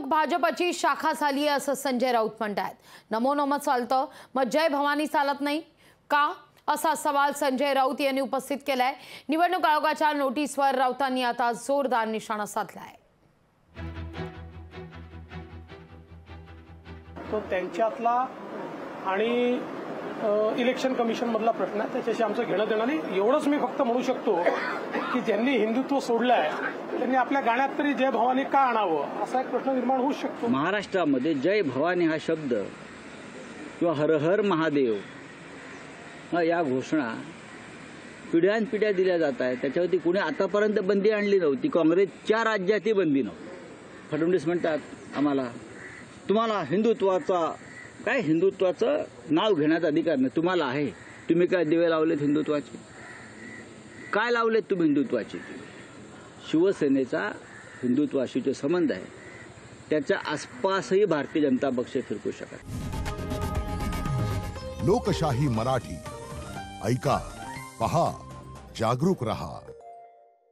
भाजपची शाखा झाली असं संजय राऊत म्हणतात। नमो नमः चालतं मग जय भवानी चालत नाही का, असा सवाल संजय राऊत यांनी उपस्थित केलाय। निवडणूक आयोगाच्या नोटीसवर राऊतांनी आता जोरदार निशाणा साधलाय। तो त्यांच्यातला आणि इलेक्शन कमिशन मधला प्रश्न आहे, त्याच्याशी आमचं घेणं देणं नाही। एवढंच मी फक्त म्हणू शकतो की ज्यांनी हिंदुत्व सोडलंय त्यांनी आपल्या गाण्यात तरी जय भवानी का आणावं असा एक प्रश्न निर्माण होऊ शकतो। महाराष्ट्रामध्ये जय भवानी हा शब्द किंवा हर हर महादेव या घोषणा पिढ्यानपिढ्या दिल्या जात आहेत। त्याच्यावरती कुणी आतापर्यंत बंदी आणली नव्हती। काँग्रेसच्या राज्यातही बंदी नव्हती। फडणवीस म्हणतात आम्हाला तुम्हाला हिंदुत्वाचं नाव घेण्याचा अधिकार नाही, तुम्हाला आहे। तुम्ही काय दिवे लावलेत हिंदुत्वाचे? काय लावलेत तुम्ही हिंदुत्वाचे? शिवसेनेचा हिंदुत्वाशी जो संबंध आहे त्याच्या आसपासही भारतीय जनता पक्ष फिरकू शकत। लोकशाही मराठी ऐका, पहा, जागरूक रहा।